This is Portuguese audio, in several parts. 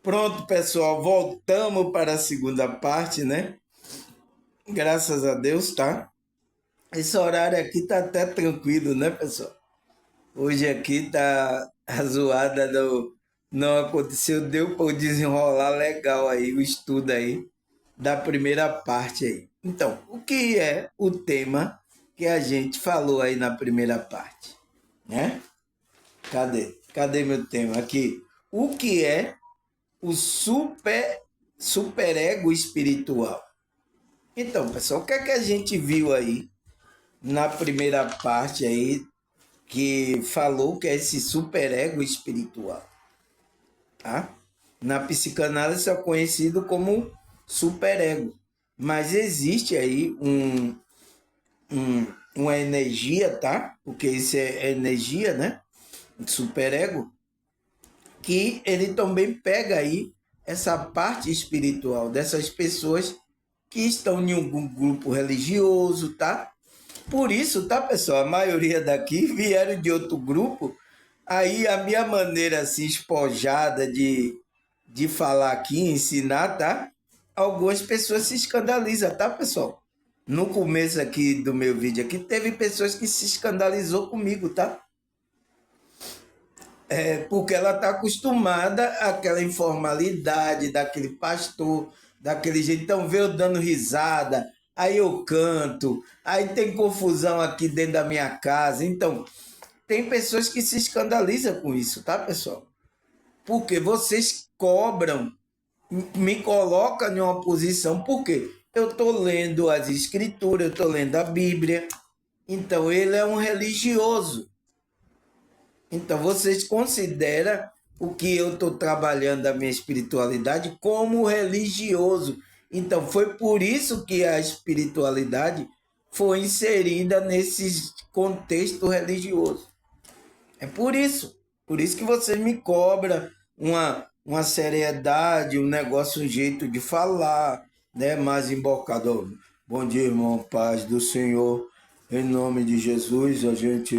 Pronto, pessoal, voltamos para a segunda parte, né? Graças a Deus, tá? Esse horário aqui tá até tranquilo, né, pessoal? Hoje aqui tá a zoada não aconteceu, deu para desenrolar legal aí o estudo aí da primeira parte aí. Então, o que é o tema que a gente falou aí na primeira parte, né? Cadê meu tema aqui? O que é o superego espiritual? Então, pessoal, o que é que a gente viu aí na primeira parte aí que falou que é esse superego espiritual, tá? Na psicanálise é conhecido como superego, mas existe aí uma energia, tá? Porque isso é energia, né? Superego, que ele também pega aí essa parte espiritual dessas pessoas que estão em um grupo religioso, tá? Por isso, tá, pessoal? A maioria daqui vieram de outro grupo. Aí a minha maneira assim, espojada de falar aqui, ensinar, tá? Algumas pessoas se escandalizam, tá, pessoal? No começo aqui do meu vídeo aqui, teve pessoas que se escandalizou comigo, tá? Porque ela está acostumada àquela informalidade daquele pastor, daquele jeito. Então, vê eu dando risada, aí eu canto, aí tem confusão aqui dentro da minha casa. Então, tem pessoas que se escandalizam com isso, tá, pessoal? Porque vocês cobram, me colocam em uma posição, porque eu estou lendo as escrituras, eu estou lendo a Bíblia. Então, ele é um religioso. Então, vocês consideram o que eu estou trabalhando a minha espiritualidade como religioso. Então, foi por isso que a espiritualidade foi inserida nesse contexto religioso. É por isso que vocês me cobram uma seriedade, um negócio, um jeito de falar, né? Mais embocado. Bom dia, irmão, paz do Senhor. Em nome de Jesus, a gente.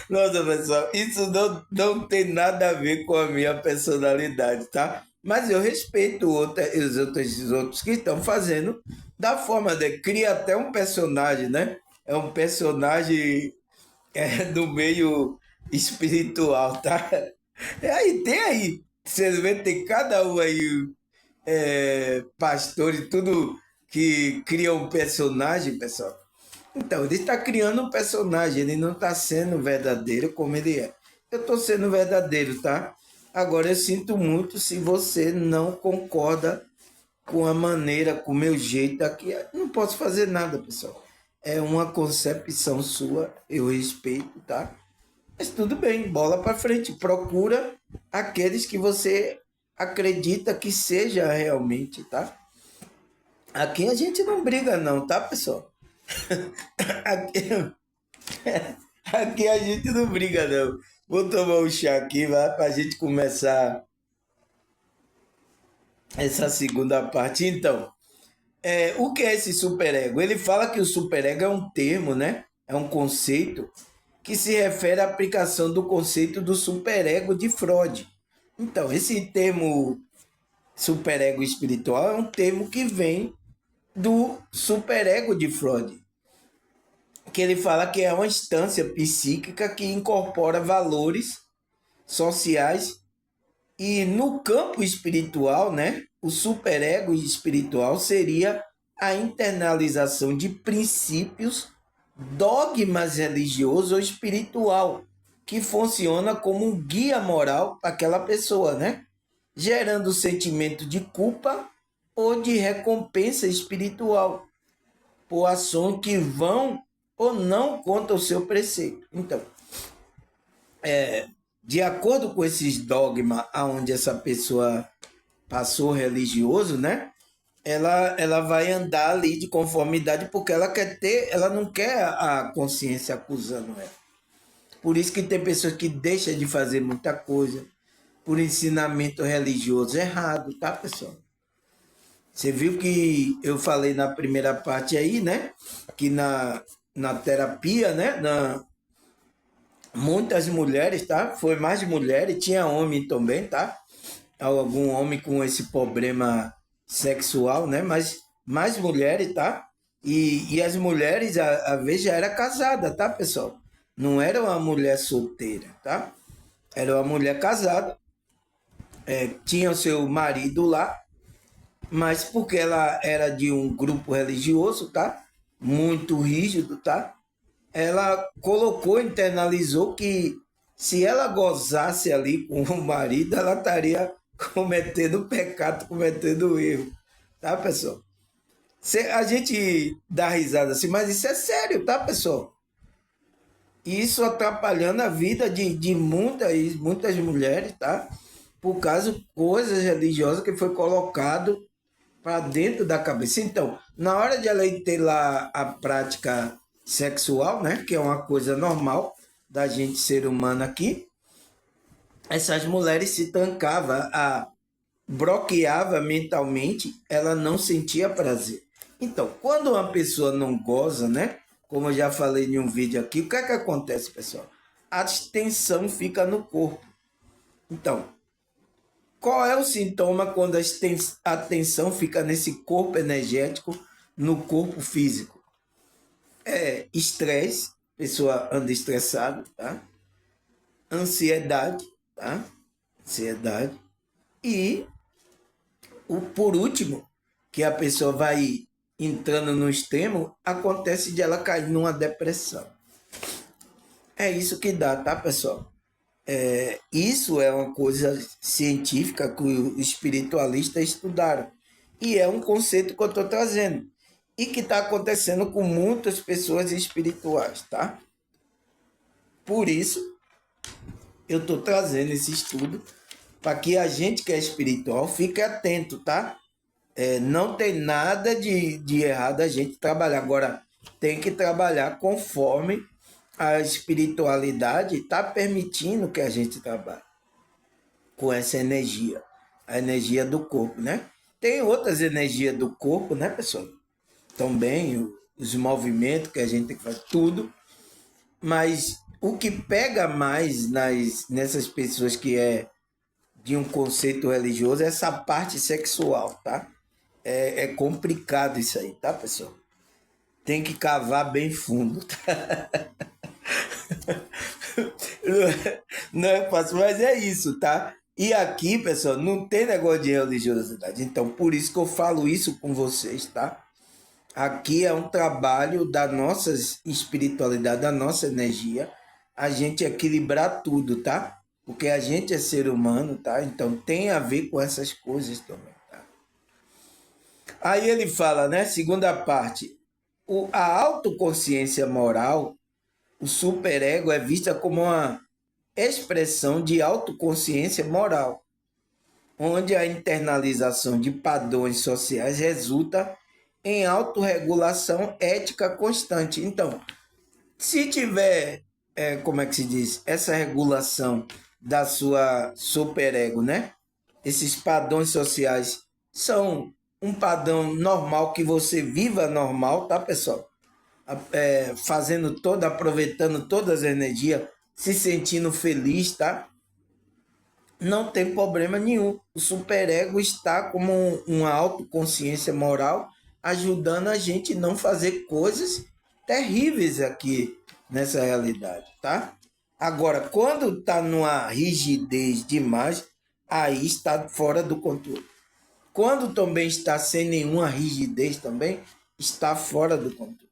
Nossa, pessoal, isso não tem nada a ver com a minha personalidade, tá? Mas eu respeito os outros que estão fazendo da forma de cria até um personagem, né? É um personagem do meio espiritual, tá? Tem aí. Vocês vê, tem cada um aí, pastor e tudo que cria um personagem, pessoal. Então, ele está criando um personagem, ele não está sendo verdadeiro como ele é. Eu estou sendo verdadeiro, tá? Agora, eu sinto muito se você não concorda com a maneira, com o meu jeito aqui. Não posso fazer nada, pessoal. É uma concepção sua, eu respeito, tá? Mas tudo bem, bola para frente. Procura aqueles que você acredita que seja realmente, tá? Aqui a gente não briga não, tá, pessoal? Aqui, aqui a gente não briga, não. Vou tomar um chá aqui, vai, pra gente começar essa segunda parte. Então, o que é esse superego? Ele fala que o superego é um termo, né? É um conceito que se refere à aplicação do conceito do superego de Freud. Então, esse termo superego espiritual é um termo que vem do superego de Freud, que ele fala que é uma instância psíquica que incorpora valores sociais e no campo espiritual, né, o superego espiritual seria a internalização de princípios, dogmas religiosos ou espiritual, que funciona como um guia moral para aquela pessoa, né? Gerando o sentimento de culpa ou de recompensa espiritual por ações que vão ou não contra o seu preceito. Então, de acordo com esses dogmas aonde essa pessoa passou religioso, né? Ela vai andar ali de conformidade porque ela quer ter, ela não quer a consciência acusando ela. Por isso que tem pessoas que deixam de fazer muita coisa por ensinamento religioso errado, tá, pessoal? Você viu que eu falei na primeira parte aí, né? Que na terapia, né? muitas mulheres, tá? Foi mais de mulheres, tinha homem também, tá? Algum homem com esse problema sexual, né? Mas mais mulheres, tá? E as mulheres, a vez, já era casada, tá, pessoal? Não era uma mulher solteira, tá? Era uma mulher casada, tinha o seu marido lá, mas porque ela era de um grupo religioso, tá? Muito rígido, tá? Ela colocou, internalizou que se ela gozasse ali com o marido, ela estaria cometendo pecado, cometendo erro. Tá, pessoal? A gente dá risada assim, mas isso é sério, tá, pessoal? Isso atrapalhando a vida de muitas mulheres, tá? Por causa de coisas religiosas que foi colocado para dentro da cabeça. Então, na hora de ela ter lá a prática sexual, né, que é uma coisa normal da gente ser humano aqui, essas mulheres se trancavam, bloqueava mentalmente, ela não sentia prazer. Então, quando uma pessoa não goza, né, como eu já falei em um vídeo aqui, o que é que acontece, pessoal? A tensão fica no corpo. Então, qual é o sintoma quando a tensão fica nesse corpo energético, no corpo físico? É estresse, pessoa anda estressada, tá? Ansiedade, tá? Ansiedade. E, por último, que a pessoa vai entrando no extremo, acontece de ela cair numa depressão. É isso que dá, tá, pessoal? Isso é uma coisa científica que os espiritualistas estudaram. E é um conceito que eu estou trazendo. E que está acontecendo com muitas pessoas espirituais, tá? Por isso, eu estou trazendo esse estudo para que a gente que é espiritual fique atento, tá? Não tem nada de errado a gente trabalhar. Agora, tem que trabalhar conforme a espiritualidade está permitindo que a gente trabalhe com essa energia, a energia do corpo, né? Tem outras energias do corpo, né, pessoal? Também os movimentos que a gente tem que fazer, tudo, mas o que pega mais nessas pessoas que é de um conceito religioso é essa parte sexual, tá? É complicado isso aí, tá, pessoal? Tem que cavar bem fundo, tá? Não é fácil, mas é isso, tá? E aqui, pessoal, não tem negócio de religiosidade. Então, por isso que eu falo isso com vocês, tá? Aqui é um trabalho da nossa espiritualidade, da nossa energia, a gente equilibrar tudo, tá? Porque a gente é ser humano, tá? Então tem a ver com essas coisas também, tá? Aí ele fala, né? Segunda parte, a autoconsciência moral, o superego é vista como uma expressão de autoconsciência moral, onde a internalização de padrões sociais resulta em autorregulação ética constante. Então, se tiver, como é que se diz, essa regulação da sua superego, né? Esses padrões sociais são um padrão normal que você viva normal, tá, pessoal? Fazendo toda, aproveitando todas as energias, se sentindo feliz, tá? Não tem problema nenhum. O superego está como uma autoconsciência moral, ajudando a gente não fazer coisas terríveis aqui nessa realidade, tá? Agora, quando está numa rigidez demais, aí está fora do controle. Quando também está sem nenhuma rigidez também, está fora do controle.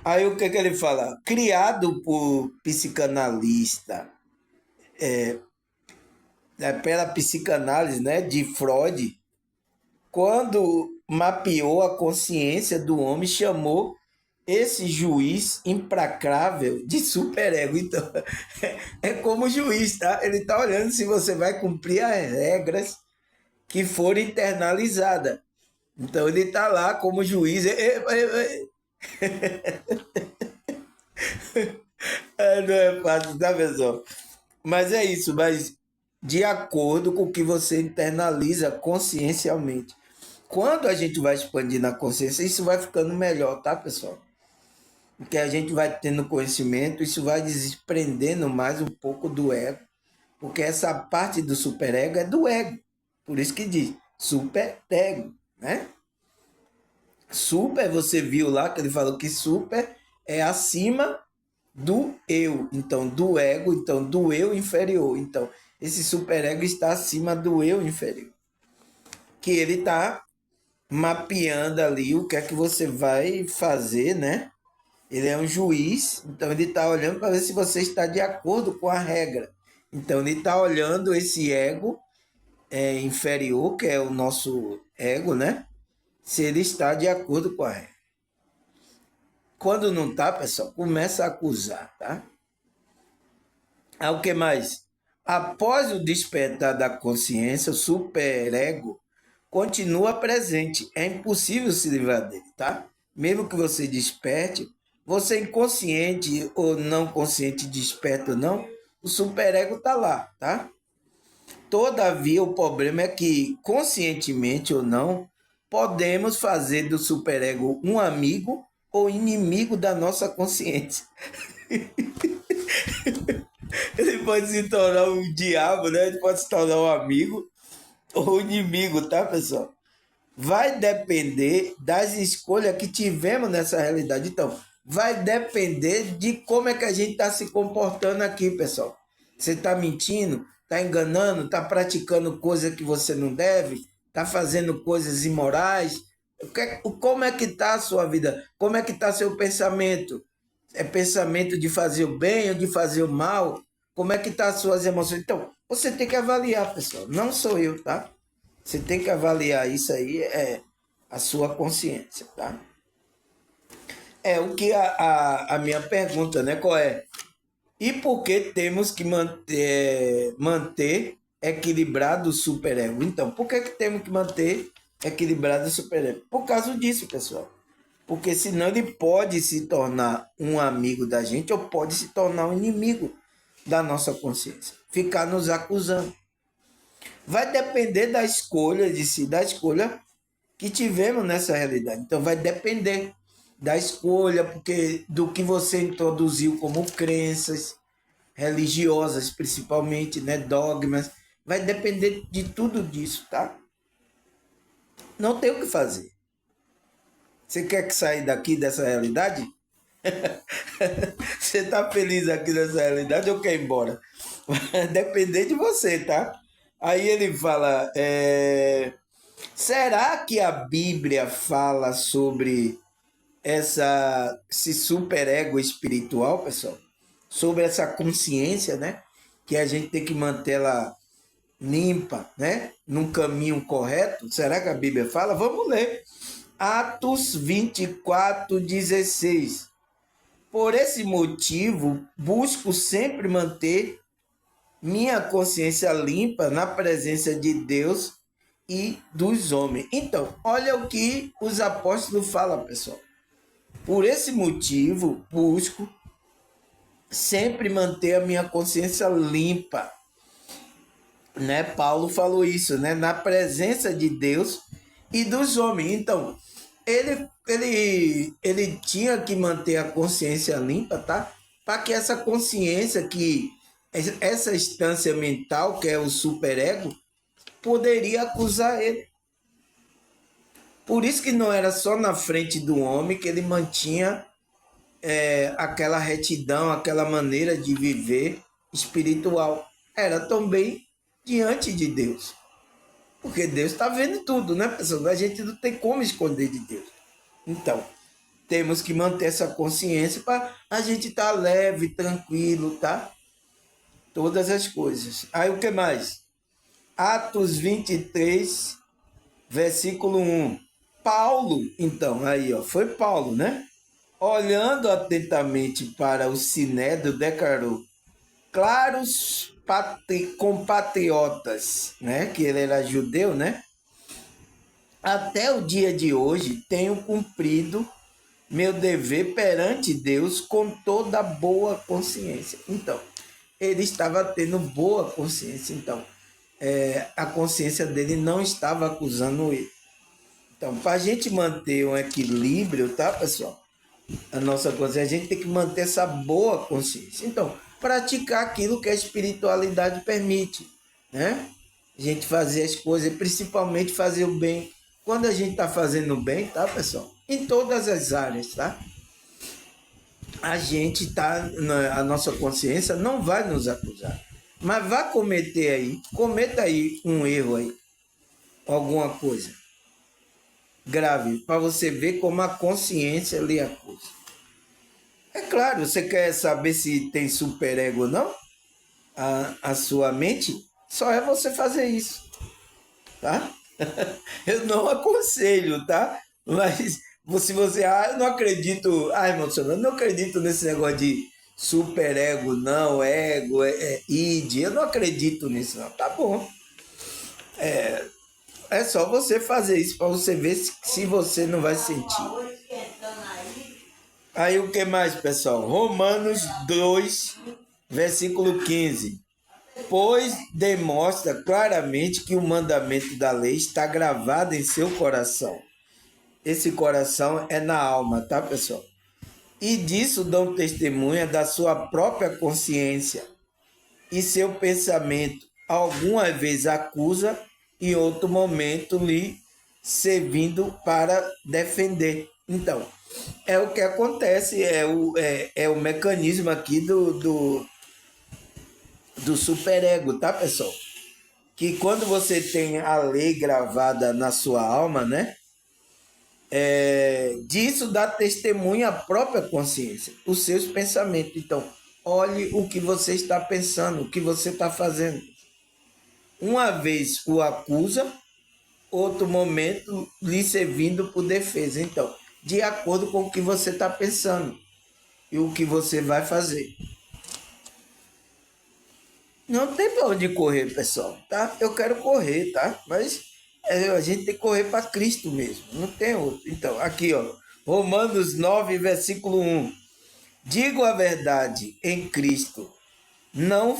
Aí o que ele fala? Criado por psicanalista, pela psicanálise, né, de Freud, quando mapeou a consciência do homem, chamou esse juiz implacável de superego. Então, é como juiz, tá? Ele tá olhando se você vai cumprir as regras que foram internalizadas. Então, ele tá lá como juiz. Não é fácil, tá, pessoal? Mas é isso, mas de acordo com o que você internaliza consciencialmente. Quando a gente vai expandindo a consciência, isso vai ficando melhor, tá, pessoal? porque a gente vai tendo conhecimento, isso vai desprendendo mais um pouco do ego, porque essa parte do superego é do ego. Por isso que diz superego, né? Super, você viu lá que ele falou que super é acima do eu, então do ego, então do eu inferior. Então, esse superego está acima do eu inferior. Que ele está mapeando ali o que é que você vai fazer, né? Ele é um juiz, então ele está olhando para ver se você está de acordo com a regra. Então ele está olhando esse ego inferior, que é o nosso ego, né? Se ele está de acordo com a regra. Quando não está, pessoal, começa a acusar, tá? Ah, o que mais? Após o despertar da consciência, o superego continua presente. É impossível se livrar dele, tá? Mesmo que você desperte, você inconsciente ou não consciente, desperta ou não, o superego está lá, tá? Todavia, o problema é que, conscientemente ou não, podemos fazer do superego um amigo ou inimigo da nossa consciência. Ele pode se tornar um diabo, né? Ele pode se tornar um amigo ou inimigo, tá, pessoal? Vai depender das escolhas que tivemos nessa realidade. Então, vai depender de como é que a gente está se comportando aqui, pessoal. Você está mentindo, está enganando, está praticando coisa que você não deve, está fazendo coisas imorais. Como é que está a sua vida? Como é que está seu pensamento? É pensamento de fazer o bem ou de fazer o mal? Como é que tá as suas emoções? Então, você tem que avaliar, pessoal. Não sou eu, tá? Você tem que avaliar isso aí, é a sua consciência, tá? É o que a minha pergunta, né? Qual é? E por que temos que manter equilibrado o superego? Então, por que temos que manter equilibrado o superego? Por causa disso, pessoal. Porque senão ele pode se tornar um amigo da gente ou pode se tornar um inimigo da nossa consciência. Ficar nos acusando. Vai depender da escolha de si, da escolha que tivemos nessa realidade. Então vai depender da escolha, porque do que você introduziu como crenças religiosas, principalmente, né, dogmas, vai depender de tudo disso, tá? Não tem o que fazer. Você quer que sair daqui dessa realidade? Você tá feliz aqui nessa realidade ou quer ir embora? Vai depender de você, tá? Aí ele fala: será que a Bíblia fala sobre esse superego espiritual, pessoal? Sobre essa consciência, né? Que a gente tem que mantê-la limpa, né? Num caminho correto? Será que a Bíblia fala? Vamos ler. Atos 24:16. Por esse motivo, busco sempre manter minha consciência limpa na presença de Deus e dos homens. Então, olha o que os apóstolos falam, pessoal. Por esse motivo, busco sempre manter a minha consciência limpa. Né? Paulo falou isso, né? Na presença de Deus e dos homens. Então, ele tinha que manter a consciência limpa, tá? Para que essa consciência, que essa instância mental, que é o superego, poderia acusar ele. Por isso que não era só na frente do homem que ele mantinha aquela retidão, aquela maneira de viver espiritual. Era também diante de Deus. Porque Deus está vendo tudo, né, pessoal? A gente não tem como esconder de Deus. Então, temos que manter essa consciência para a gente estar leve, tranquilo, tá? Todas as coisas. Aí o que mais? Atos 23, versículo 1. Paulo, então, aí, ó, foi Paulo, né? Olhando atentamente para o sinédrio, declarou: claros compatriotas, né? Que ele era judeu, né? Até o dia de hoje tenho cumprido meu dever perante Deus com toda boa consciência. Então, ele estava tendo boa consciência. Então, a consciência dele não estava acusando ele. Então, para a gente manter um equilíbrio, tá, pessoal? A nossa consciência, a gente tem que manter essa boa consciência. Então, praticar aquilo que a espiritualidade permite, né? A gente fazer as coisas, principalmente fazer o bem. Quando a gente está fazendo o bem, tá, pessoal? Em todas as áreas, tá? A gente tá, a nossa consciência não vai nos acusar. Mas vá cometa aí um erro aí, alguma coisa grave, para você ver como a consciência lhe acusa. É claro, você quer saber se tem superego ou não? A sua mente? Só é você fazer isso, tá? Eu não aconselho, tá? Mas se você, eu não acredito, irmão, eu não acredito nesse negócio de superego, não, ego, id, eu não acredito nisso, não. Tá bom. É só você fazer isso para você ver se você não vai sentir. Aí o que mais, pessoal? Romanos 2, versículo 15. Pois demonstra claramente que o mandamento da lei está gravado em seu coração. Esse coração é na alma, tá, pessoal? E disso dão testemunha da sua própria consciência e seu pensamento. Alguma vez acusa e outro momento lhe servindo para defender. Então, é o que acontece, é o mecanismo aqui do superego, tá, pessoal? Que quando você tem a lei gravada na sua alma, né? Disso dá testemunha a própria consciência, os seus pensamentos. Então, olhe o que você está pensando, o que você está fazendo. Uma vez o acusa, outro momento lhe servindo por defesa. Então, de acordo com o que você está pensando e o que você vai fazer. Não tem para onde correr, pessoal, tá? Eu quero correr, tá? Mas a gente tem que correr para Cristo mesmo, não tem outro. Então, aqui, ó, Romanos 9, versículo 1. Digo a verdade em Cristo, não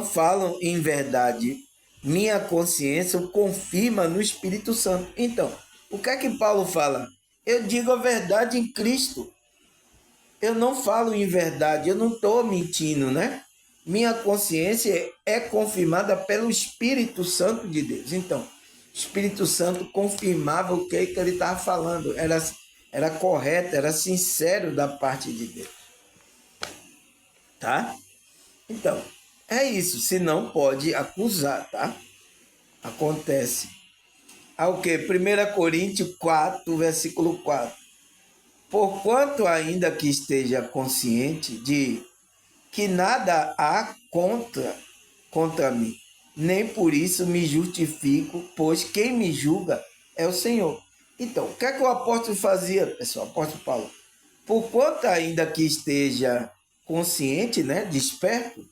falam em verdade. Minha consciência o confirma no Espírito Santo. Então, o que é que Paulo fala? Eu digo a verdade em Cristo. Eu não falo em verdade, eu não estou mentindo, né? Minha consciência é confirmada pelo Espírito Santo de Deus. Então, o Espírito Santo confirmava o que ele estava falando. Era correto, era sincero da parte de Deus. Tá? Então, é isso. Se não pode acusar, tá? Acontece. O que? 1 Coríntios 4, versículo 4. Porquanto ainda que esteja consciente de que nada há contra mim, nem por isso me justifico, pois quem me julga é o Senhor. Então, o que é que o apóstolo fazia, pessoal? O apóstolo Paulo, porquanto ainda que esteja consciente, né, desperto,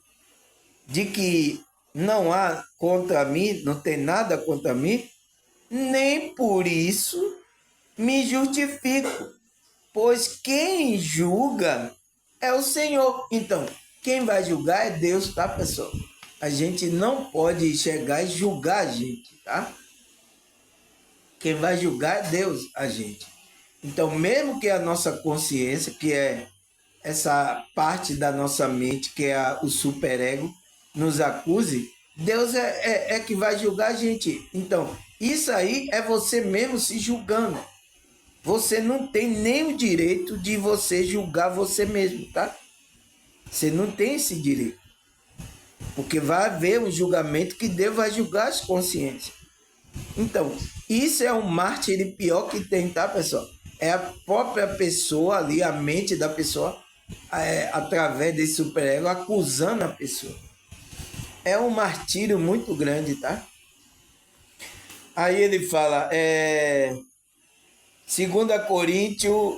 de que não há contra mim, não tem nada contra mim, nem por isso me justifico, pois quem julga é o Senhor. Então, quem vai julgar é Deus, tá, pessoal? A gente não pode chegar e julgar a gente, tá? Quem vai julgar é Deus, a gente. Então, mesmo que a nossa consciência, que é essa parte da nossa mente, que é o superego, nos acuse, Deus é que vai julgar a gente. Então, isso aí é você mesmo se julgando. Você não tem nem o direito de você julgar você mesmo, tá? Você não tem esse direito. Porque vai haver um julgamento que Deus vai julgar as consciências. Então, isso é um mártir pior que tem, tá, pessoal? É a própria pessoa ali, a mente da pessoa, através desse superego, acusando a pessoa. É um martírio muito grande, tá? Aí ele fala, 2 Coríntios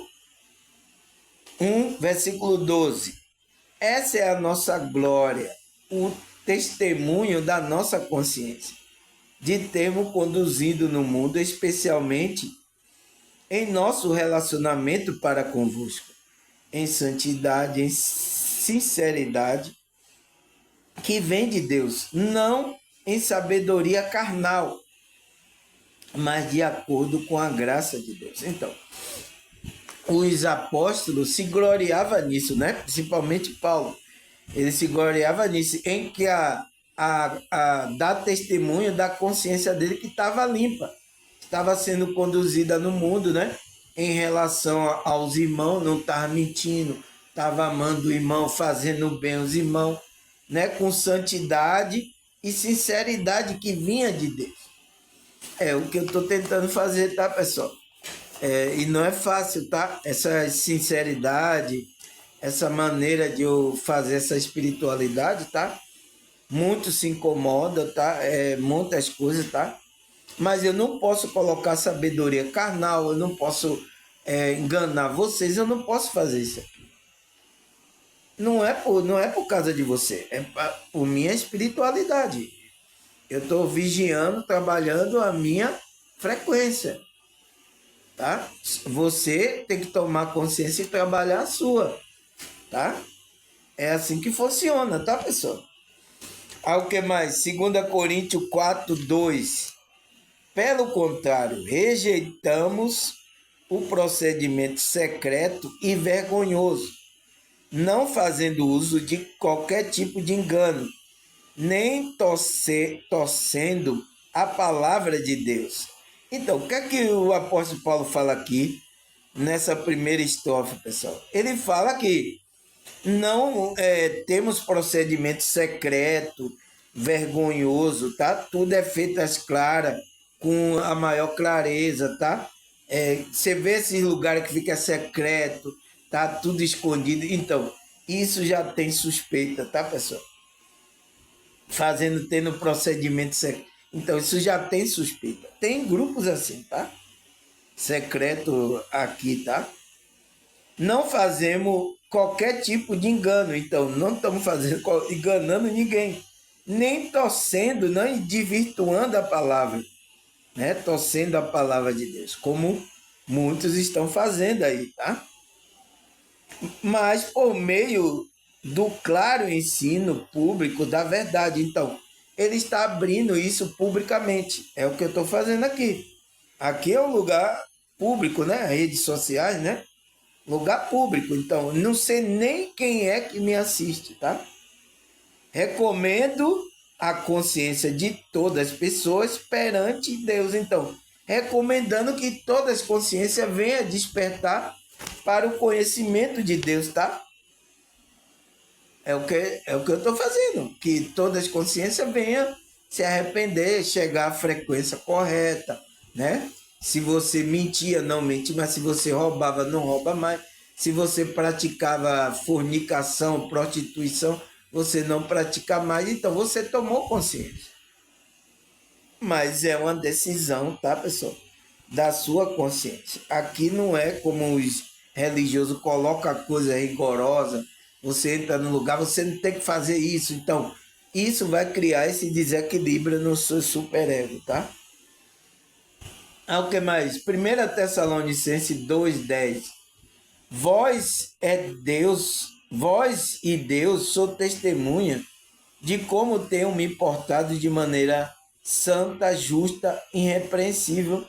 1, versículo 12. Essa é a nossa glória, o testemunho da nossa consciência, de termos conduzido no mundo, especialmente em nosso relacionamento para convosco, em santidade, em sinceridade, que vem de Deus, não em sabedoria carnal, mas de acordo com a graça de Deus. Então, os apóstolos se gloriavam nisso, né? Principalmente Paulo. Ele se gloriava nisso, em que a dar testemunho da consciência dele que estava limpa, estava sendo conduzida no mundo, né? Em relação aos irmãos, não estava mentindo, estava amando o irmão, fazendo bem aos irmãos, né? Com santidade e sinceridade que vinha de Deus. É o que eu estou tentando fazer, tá, pessoal? E não é fácil, tá? Essa sinceridade, essa maneira de eu fazer essa espiritualidade, tá? Muito se incomoda, tá? Muitas coisas, tá? Mas eu não posso colocar sabedoria carnal, eu não posso enganar vocês, eu não posso fazer isso aqui. Não é por causa de você, é por minha espiritualidade. Eu estou vigiando, trabalhando a minha frequência, tá? Você tem que tomar consciência e trabalhar a sua, tá? É assim que funciona, tá, pessoal? O que mais? 2 Coríntios 4:2. Pelo contrário, rejeitamos o procedimento secreto e vergonhoso, não fazendo uso de qualquer tipo de engano, nem torcendo a palavra de Deus. Então, o que é que o apóstolo Paulo fala aqui nessa primeira estrofe, pessoal? Ele fala que não temos procedimento secreto, vergonhoso, tá? Tudo é feito às claras, com a maior clareza, tá? Você vê esses lugares que fica secreto, tá tudo escondido. Então, isso já tem suspeita, tá, pessoal? Tendo procedimento secreto. Então, isso já tem suspeita. Tem grupos assim, tá? Secreto aqui, tá? Não fazemos qualquer tipo de engano. Então, não estamos enganando ninguém. Nem torcendo, nem desvirtuando a palavra. Né? Torcendo a palavra de Deus. Como muitos estão fazendo aí, tá? Mas por meio do claro ensino público da verdade. Então, ele está abrindo isso publicamente. É o que eu estou fazendo aqui. Aqui é um lugar público, né? Redes sociais, né? Lugar público. Então, não sei nem quem é que me assiste, tá? Recomendo a consciência de todas as pessoas perante Deus. Então, recomendando que todas as consciências venham despertar para o conhecimento de Deus, tá? É o que eu estou fazendo. Que todas as consciências venham se arrepender, chegar à frequência correta, né? Se você mentia, não mente, mas se você roubava, não rouba mais. Se você praticava fornicação, prostituição, você não pratica mais. Então, você tomou consciência. Mas é uma decisão, tá, pessoal? Da sua consciência. Aqui não é como os religiosos colocam a coisa rigorosa. Você entra no lugar, você não tem que fazer isso. Então, isso vai criar esse desequilíbrio no seu superego, tá? O que mais? 1 Tessalonicenses 2:10. Vós e Deus sou testemunha de como tenho me portado de maneira santa, justa, irrepreensível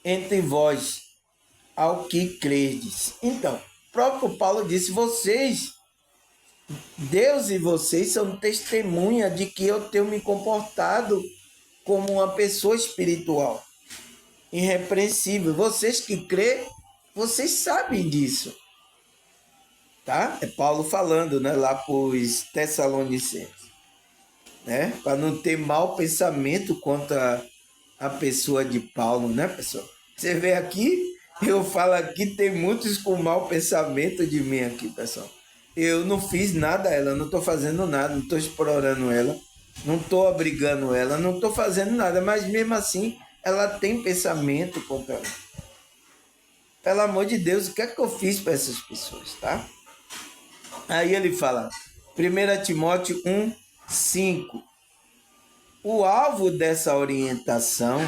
entre vós, ao que credes. Então, o próprio Paulo disse, Deus e vocês são testemunha de que eu tenho me comportado como uma pessoa espiritual, irrepreensível. Vocês que crê, vocês sabem disso. Tá? É Paulo falando, né, lá para os Tessalonicenses, né? Para não ter mau pensamento contra a pessoa de Paulo, né, pessoal? Você vê aqui, eu falo aqui, tem muitos com mau pensamento de mim aqui, pessoal. Eu não fiz nada a ela, não estou fazendo nada, não estou explorando ela, não estou obrigando ela, não estou fazendo nada, mas mesmo assim, ela tem pensamento contra mim. Pelo amor de Deus, o que é que eu fiz para essas pessoas, tá? Aí ele fala, 1 Timóteo 1:5. O alvo dessa orientação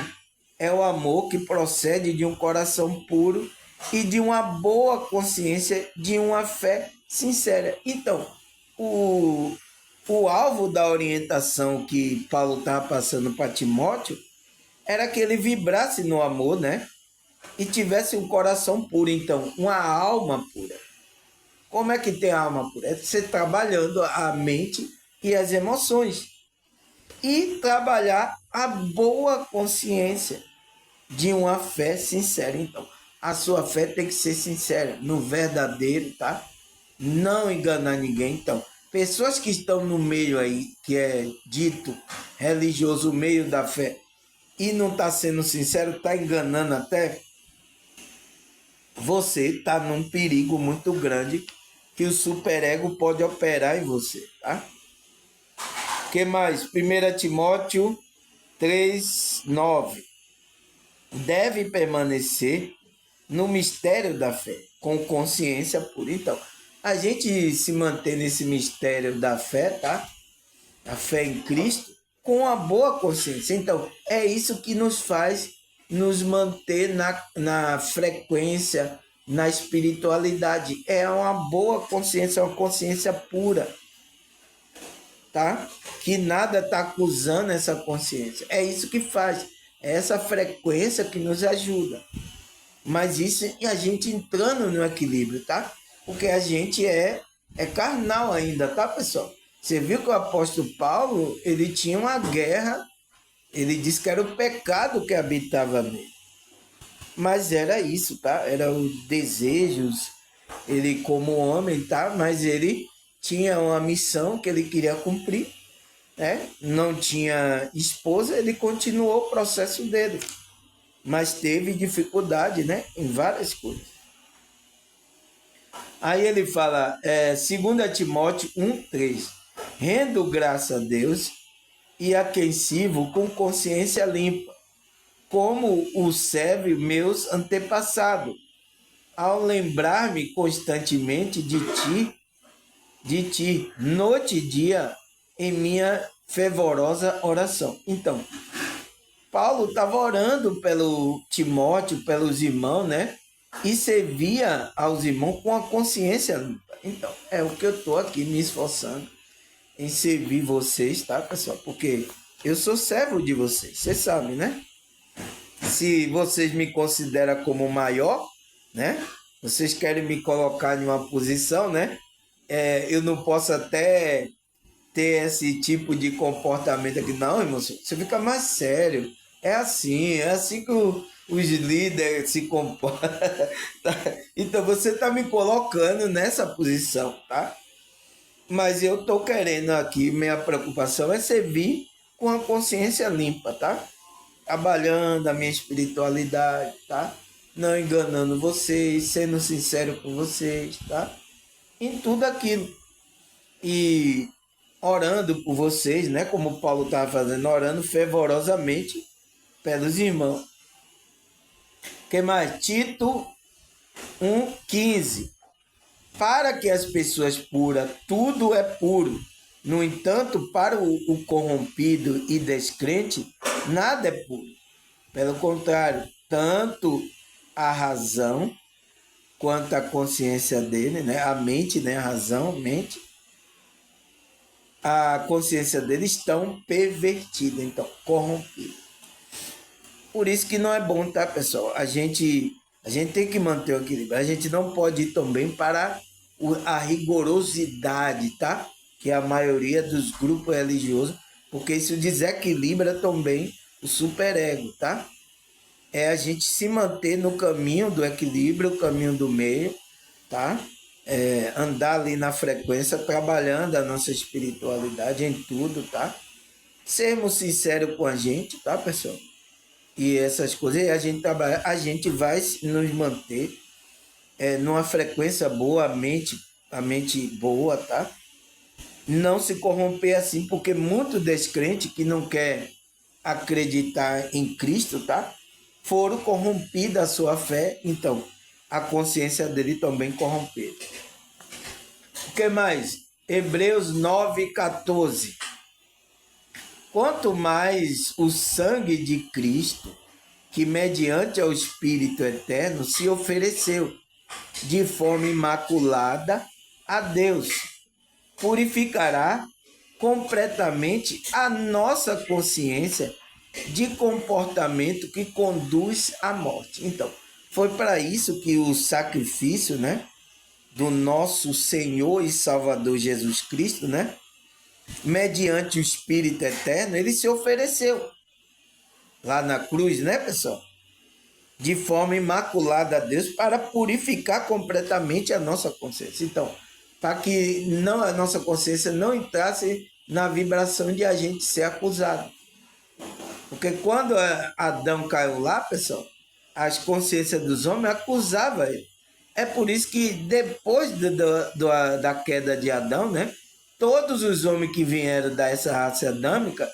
é o amor que procede de um coração puro e de uma boa consciência, de uma fé sincera. Então, o alvo da orientação que Paulo estava passando para Timóteo era que ele vibrasse no amor, né? e tivesse um coração puro. Então, uma alma pura. Como é que tem a alma pura? É você trabalhando a mente e as emoções. E trabalhar a boa consciência de uma fé sincera. Então, a sua fé tem que ser sincera, no verdadeiro, tá? Não enganar ninguém. Então, pessoas que estão no meio aí, que é dito religioso, o meio da fé, e não está sendo sincero, está enganando até, você está num perigo muito grande que o superego pode operar em você, tá? O que mais? 1 Timóteo 3:9. Deve permanecer no mistério da fé, com consciência pura. Então, a gente se mantém nesse mistério da fé, tá? A fé em Cristo, com a boa consciência. Então, é isso que nos faz nos manter na frequência, na espiritualidade. É uma boa consciência, uma consciência pura, tá? Que nada está acusando essa consciência. É isso que faz. É essa frequência que nos ajuda. Mas isso é a gente entrando no equilíbrio, tá? Porque a gente é carnal ainda, tá, pessoal? Você viu que o apóstolo Paulo, ele tinha uma guerra, ele disse que era o pecado que habitava nele. Mas era isso, tá? Era os desejos, ele como homem, tá? Mas ele tinha uma missão que ele queria cumprir, né? Não tinha esposa, ele continuou o processo dele. Mas teve dificuldade, né? Em várias coisas. Aí ele fala, 2 Timóteo 1:3. Rendo graça a Deus e a quem sirvo com consciência limpa, como o serve meus antepassados, ao lembrar-me constantemente de ti, noite e dia, em minha fervorosa oração. Então, Paulo estava orando pelo Timóteo, pelos irmãos, né? E servia aos irmãos com a consciência limpa. Então, é o que eu estou aqui me esforçando em servir vocês, tá, pessoal? Porque eu sou servo de vocês, vocês sabem, né? Se vocês me consideram como maior, né? Vocês querem me colocar em uma posição, né? Eu não posso até ter esse tipo de comportamento aqui. Não, irmão, você fica mais sério. É assim que os líderes se comportam. Tá? Então você está me colocando nessa posição, tá? Mas eu estou querendo aqui, minha preocupação é servir com a consciência limpa, tá? Trabalhando a minha espiritualidade, tá? Não enganando vocês, sendo sincero com vocês, tá? Em tudo aquilo. E orando por vocês, né? Como Paulo estava fazendo, orando fervorosamente pelos irmãos. O que mais? Tito 1:15. Para que as pessoas puras, tudo é puro. No entanto, para o corrompido e descrente, nada é puro. Pelo contrário, tanto a razão quanto a consciência dele, né? A mente, né? A razão, a mente, a consciência dele estão pervertidas, então, corrompidas. Por isso que não é bom, tá, pessoal? A gente tem que manter o equilíbrio. A gente não pode ir também para a rigorosidade, tá? Que é a maioria dos grupos religiosos, porque isso desequilibra também o superego, tá? É a gente se manter no caminho do equilíbrio, o caminho do meio, tá? Andar ali na frequência, trabalhando a nossa espiritualidade em tudo, tá? Sermos sinceros com a gente, tá, pessoal? E essas coisas, e a gente trabalha, a gente vai nos manter numa frequência boa, a mente boa, tá? Não se corromper assim, porque muito descrente que não quer acreditar em Cristo, tá? Foram corrompidas a sua fé, então a consciência dele também corrompeu. O que mais? Hebreus 9:14. Quanto mais o sangue de Cristo, que mediante ao Espírito Eterno se ofereceu de forma imaculada a Deus, purificará completamente a nossa consciência de comportamento que conduz à morte. Então, Foi para isso que o sacrifício, né, do nosso Senhor e Salvador Jesus Cristo, né, mediante o Espírito Eterno, ele se ofereceu lá na cruz, né, pessoal? De forma imaculada a Deus para purificar completamente a nossa consciência. Então, para que não, a nossa consciência não entrasse na vibração de a gente ser acusado. Porque quando Adão caiu lá, pessoal, as consciências dos homens acusavam ele. É por isso que depois da queda de Adão, né, todos os homens que vieram dessa raça adâmica,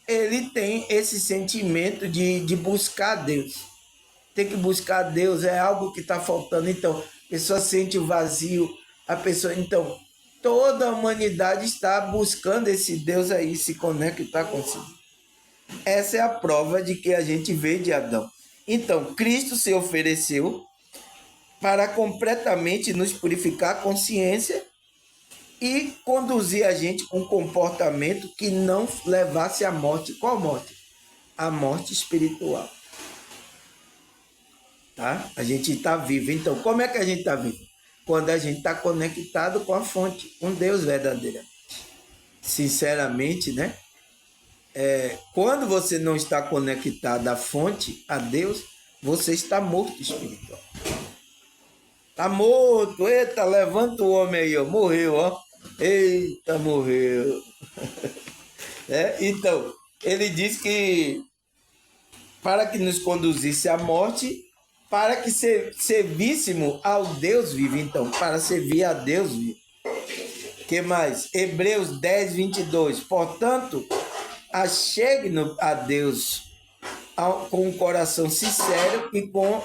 ele tem esse sentimento de buscar Deus. Tem que buscar Deus, é algo que está faltando. Então, a pessoa sente o vazio, a pessoa... Então, toda a humanidade está buscando esse Deus aí, se conectar consigo. Essa é a prova de que a gente veio de Adão. Então, Cristo se ofereceu para completamente nos purificar a consciência e conduzir a gente com um comportamento que não levasse à morte. Qual morte? A morte espiritual. Tá? A gente está vivo. Então, como é que a gente está vivo? Quando a gente está conectado com a fonte, com Deus verdadeiro. Sinceramente, né? Quando você não está conectado à fonte, a Deus, você está morto espiritual. Está morto. Eita, levanta o homem aí, ó. Morreu, ó. Eita, morreu. Então, ele diz que para que nos conduzisse à morte, para que servíssemos ao Deus vivo. Então, para servir a Deus vivo. O que mais? Hebreus 10, 22. Portanto, achegue-nos a Deus com um coração sincero e com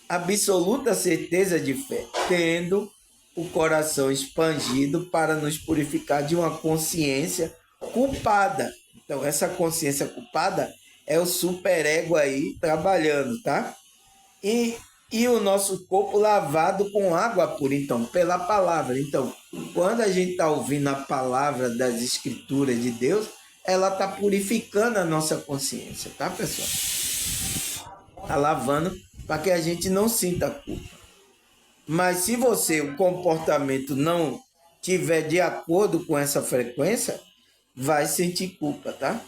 absoluta certeza de fé, tendo o coração expandido para nos purificar de uma consciência culpada. Então, essa consciência culpada é o superego aí trabalhando, tá? E o nosso corpo lavado com água pura, então, pela palavra. Então, quando a gente está ouvindo a palavra das Escrituras de Deus, ela está purificando a nossa consciência, tá, pessoal? Está lavando para que a gente não sinta culpa. Mas se o comportamento não tiver de acordo com essa frequência, vai sentir culpa, tá?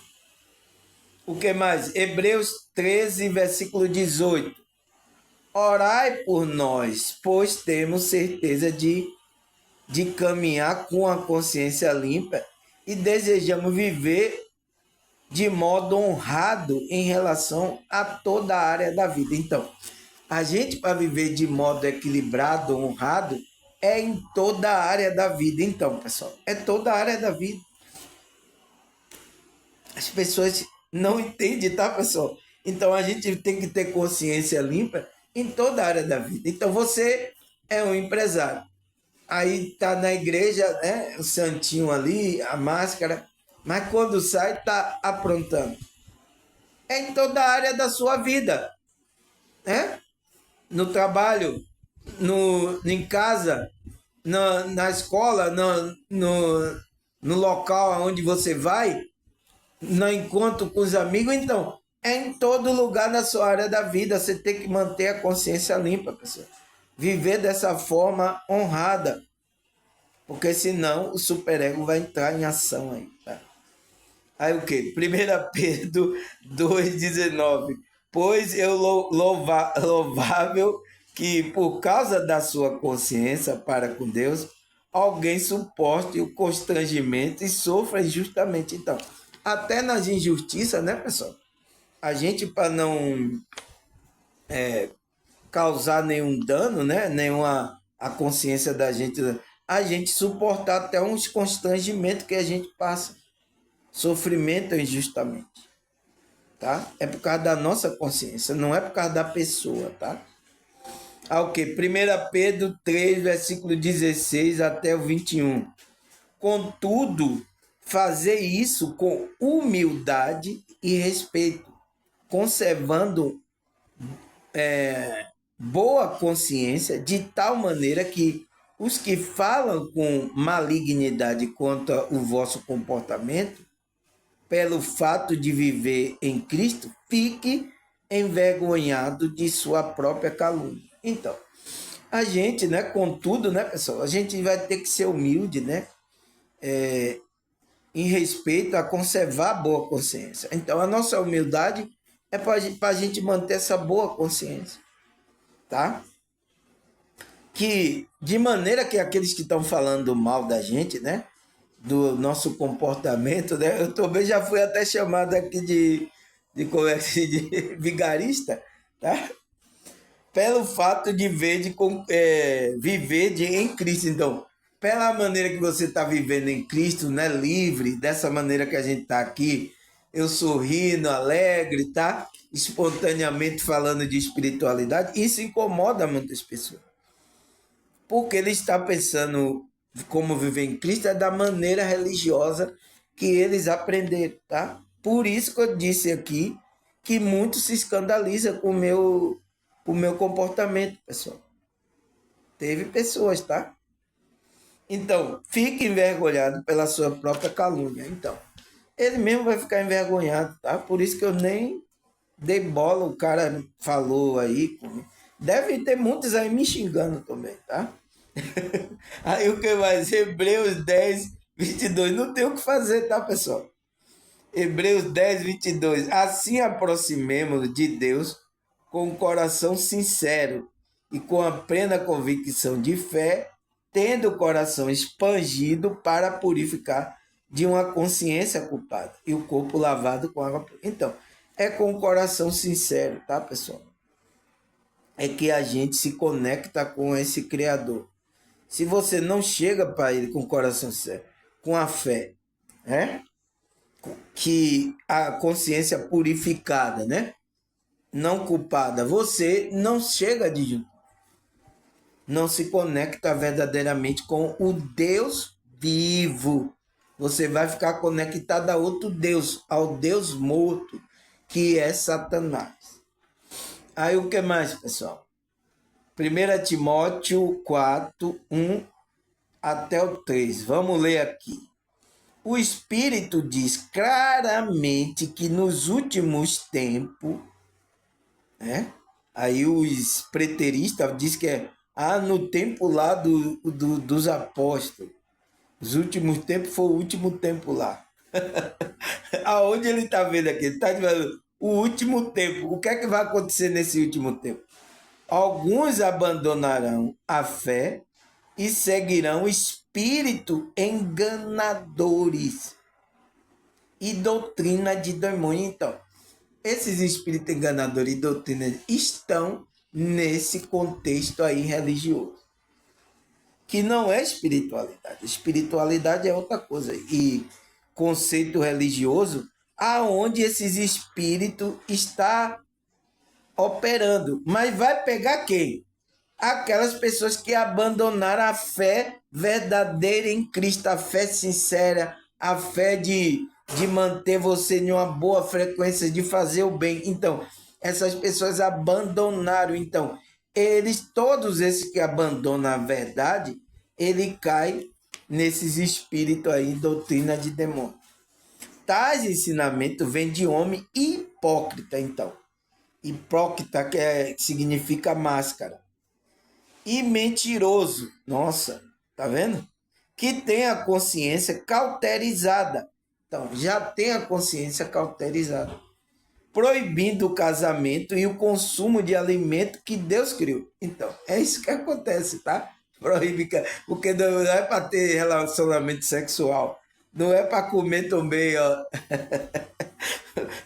O que mais? Hebreus 13, versículo 18. Orai por nós, pois temos certeza de caminhar com a consciência limpa e desejamos viver de modo honrado em relação a toda a área da vida. Então, a gente, para viver de modo equilibrado, honrado, é em toda a área da vida. Então, pessoal, é toda a área da vida. As pessoas não entendem, tá, pessoal? Então, a gente tem que ter consciência limpa em toda a área da vida. Então, você é um empresário. Aí tá na igreja, né, o santinho ali, a máscara, mas quando sai, tá aprontando. É em toda a área da sua vida, né? No trabalho, em casa, na escola, no local onde você vai, no encontro com os amigos. Então, é em todo lugar na sua área da vida. Você tem que manter a consciência limpa, pessoal. Viver dessa forma honrada. Porque senão o superego vai entrar em ação aí, tá? Aí o quê? 1 Pedro 2,19. Pois eu louvável que por causa da sua consciência para com Deus, alguém suporte o constrangimento e sofra injustamente. Então, até nas injustiças, né, pessoal? A gente, para não causar nenhum dano, né? Nenhuma a consciência da gente, a gente suportar até uns constrangimentos que a gente passa. Sofrimento injustamente, tá? É por causa da nossa consciência, não é por causa da pessoa, tá? O que? 1 Pedro 3, versículo 16 até o 21. Contudo, fazer isso com humildade e respeito, conservando boa consciência, de tal maneira que os que falam com malignidade contra o vosso comportamento, pelo fato de viver em Cristo, fique envergonhado de sua própria calúnia. Então, a gente, né, contudo, né, pessoal, a gente vai ter que ser humilde, né, em respeito a conservar a boa consciência. Então, a nossa humildade é para a gente manter essa boa consciência, tá? Que, de maneira que aqueles que estão falando mal da gente, né, do nosso comportamento, né, eu também já fui até chamado aqui como é que de vigarista, tá? Pelo fato de viver em Cristo. Então, pela maneira que você está vivendo em Cristo, né, livre, dessa maneira que a gente está aqui, eu sorrindo, alegre, tá? Espontaneamente falando de espiritualidade, isso incomoda muitas pessoas. Porque ele está pensando como viver em Cristo é da maneira religiosa que eles aprenderam, tá? Por isso que eu disse aqui que muitos se escandalizam com o meu comportamento, pessoal. Teve pessoas, tá? Então, fique envergonhado pela sua própria calúnia. Então, ele mesmo vai ficar envergonhado, tá? Por isso que eu nem dei bola, o cara falou aí. Deve ter muitos aí me xingando também, tá? Aí o que mais? Hebreus 10, 22. Não tem o que fazer, tá, pessoal? Hebreus 10, 22. Assim aproximemo-nos de Deus com um coração sincero e com a plena convicção de fé, tendo o coração expandido para purificar de uma consciência culpada e o corpo lavado com água. Então, é com o coração sincero, tá, pessoal? É que a gente se conecta com esse Criador. Se você não chega para ele com o coração sincero, com a fé, né? Que a consciência purificada, né? Não culpada, você não chega de junto. Não se conecta verdadeiramente com o Deus vivo. Você vai ficar conectado a outro Deus, ao Deus morto, que é Satanás. Aí o que mais, pessoal? 1 Timóteo 4, 1 até o 3. Vamos ler aqui. O Espírito diz claramente que nos últimos tempos, né? Aí os preteristas dizem que no tempo lá dos apóstolos. Os últimos tempos foi o último tempo lá. Aonde ele está vendo aqui? Ele está dizendo o último tempo. O que é que vai acontecer nesse último tempo? Alguns abandonarão a fé e seguirão espíritos enganadores e doutrina de demônio. Então, esses espíritos enganadores e doutrina estão nesse contexto aí religioso, que não é espiritualidade. Espiritualidade é outra coisa. E conceito religioso, aonde esses espíritos está operando. Mas vai pegar quem? Aquelas pessoas que abandonaram a fé verdadeira em Cristo, a fé sincera, a fé de manter você em uma boa frequência, de fazer o bem. Então, essas pessoas abandonaram. Então, todos esses que abandonam a verdade, ele cai nesses espíritos aí, doutrina de demônio. Tais ensinamentos vêm de homem hipócrita, então. Hipócrita que significa máscara. E mentiroso. Nossa, tá vendo? Que tem a consciência cauterizada. Então, já tem a consciência cauterizada. Proibindo o casamento e o consumo de alimento que Deus criou. Então, é isso que acontece, tá? Proíbe, porque não é para ter relacionamento sexual. Não é para comer também, ó.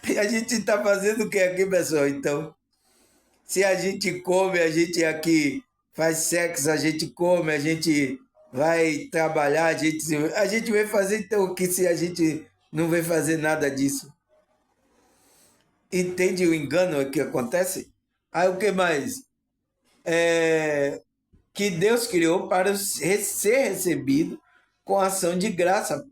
E a gente está fazendo o que aqui, pessoal? Então, se a gente come, a gente aqui faz sexo, a gente come, a gente vai trabalhar, a gente vai fazer então o que se a gente não vai fazer nada disso? Entende o engano que acontece? Aí o que mais? Que Deus criou para ser recebido com ação de graça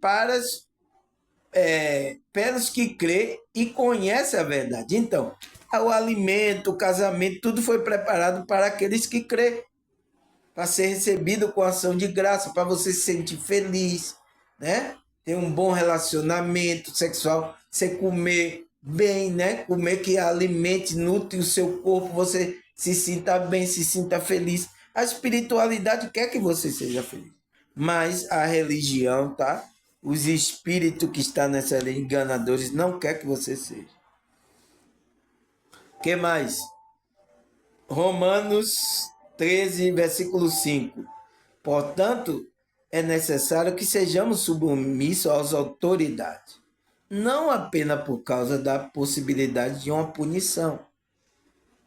pelos que crê e conhecem a verdade. Então, o alimento, o casamento, tudo foi preparado para aqueles que crê, para ser recebido com ação de graça, para você se sentir feliz, né? Ter um bom relacionamento sexual, você comer bem, né? Comer que alimente, nutre o seu corpo, você se sinta bem, se sinta feliz. A espiritualidade quer que você seja feliz. Mas a religião, tá? Os espíritos que estão nessa lei enganadores não quer que você seja. O que mais? Romanos 13, versículo 5. Portanto, é necessário que sejamos submissos às autoridades, não apenas por causa da possibilidade de uma punição,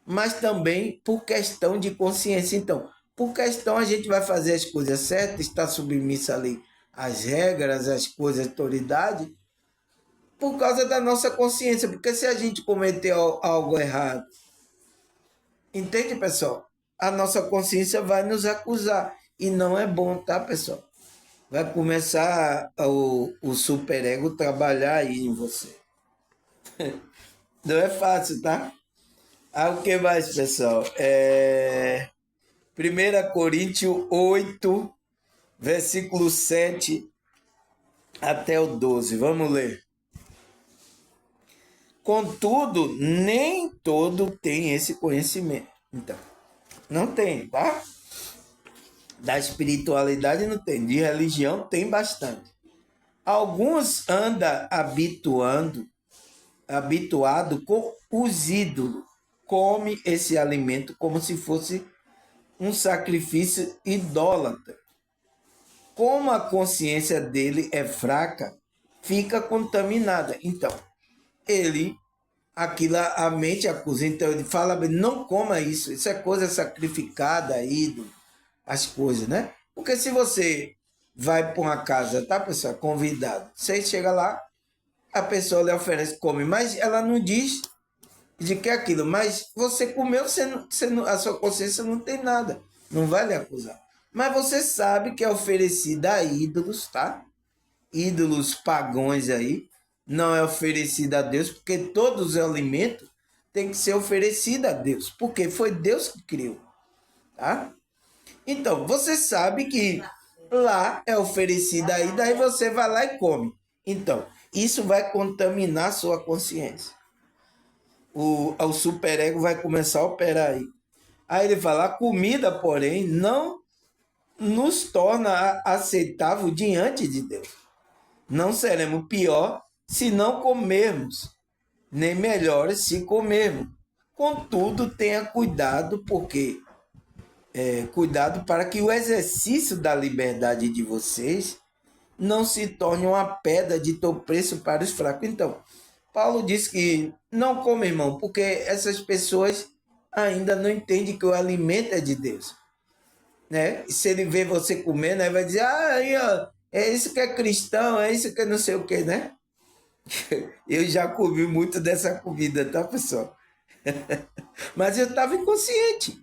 mas também por questão de consciência. Então, por questão a gente vai fazer as coisas certas, está submissa ali às regras, às coisas, à autoridade, por causa da nossa consciência, porque se a gente cometer algo errado, entende, pessoal? A nossa consciência vai nos acusar. E não é bom, tá, pessoal? Vai começar o superego trabalhar aí em você. Não é fácil, tá? O que mais, pessoal? 1 Coríntios 8, versículo 7 até o 12. Vamos ler. Contudo, nem todo tem esse conhecimento. Então, não tem, tá? Da espiritualidade não tem, de religião tem bastante. Alguns andam habituado com os ídolos, come esse alimento como se fosse um sacrifício idólatra. Como a consciência dele é fraca, fica contaminada. Então, a mente acusa. Então, ele fala, não coma isso, isso é coisa sacrificada, ídolo, as coisas, né? Porque se você vai para uma casa, tá, pessoal, convidado, você chega lá, a pessoa lhe oferece, come, mas ela não diz de que é aquilo, mas você comeu, a sua consciência não tem nada, não vai lhe acusar. Mas você sabe que é oferecida a ídolos, tá? Ídolos pagãos aí, não é oferecida a Deus, porque todos os alimentos têm que ser oferecidos a Deus, porque foi Deus que criou, tá? Então, você sabe que lá é oferecida aí, daí você vai lá e come. Então, isso vai contaminar sua consciência. O superego vai começar a operar aí. Aí ele fala, a comida, porém, não nos torna aceitável diante de Deus. Não seremos pior se não comermos, nem melhores se comermos. Contudo, tenha cuidado, porque cuidado para que o exercício da liberdade de vocês não se torne uma pedra de tropeço para os fracos. Então, Paulo diz que não come, irmão, porque essas pessoas ainda não entendem que o alimento é de Deus, né? E se ele vê você comer, né, vai dizer, aí, ó, é isso que é cristão, é isso que é não sei o que, né? Eu já comi muito dessa comida, tá, pessoal? Mas eu estava inconsciente.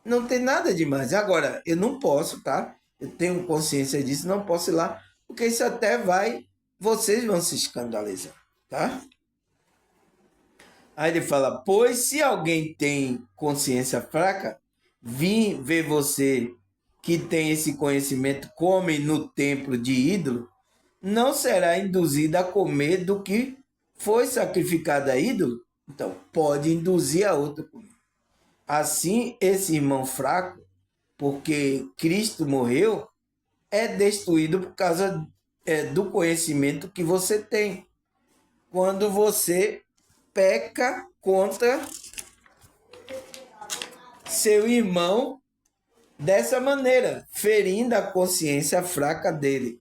Não tem nada demais. Agora, eu não posso, tá? Eu tenho consciência disso, não posso ir lá, porque isso até vai, vocês vão se escandalizar, tá? Aí ele fala, pois se alguém tem consciência fraca, vim ver você que tem esse conhecimento, come no templo de ídolo, não será induzido a comer do que foi sacrificado a ídolo? Então, pode induzir a outro comer. Assim, esse irmão fraco, porque Cristo morreu, é destruído por causa do conhecimento que você tem. Quando você peca contra seu irmão dessa maneira, ferindo a consciência fraca dele.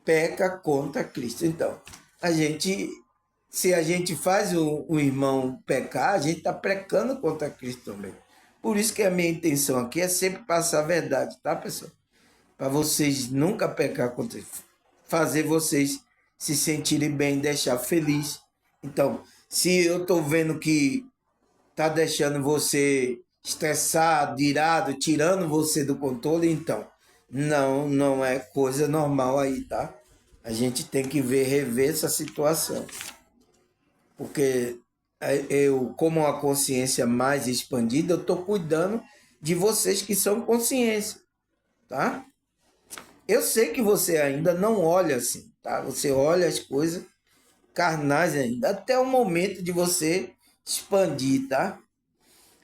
Peca contra Cristo. Então, se a gente faz o irmão pecar, a gente está pecando contra Cristo também. Por isso que a minha intenção aqui é sempre passar a verdade, tá, pessoal? Para vocês nunca pecar contra ele, fazer vocês se sentirem bem, deixar feliz. Então, se eu estou vendo que está deixando você estressado, irado, tirando você do controle, então, não é coisa normal aí, tá? A gente tem que rever essa situação. Porque eu, como uma consciência mais expandida, eu estou cuidando de vocês que são consciência, tá? Eu sei que você ainda não olha assim, tá? Você olha as coisas carnais ainda, até o momento de você expandir, tá?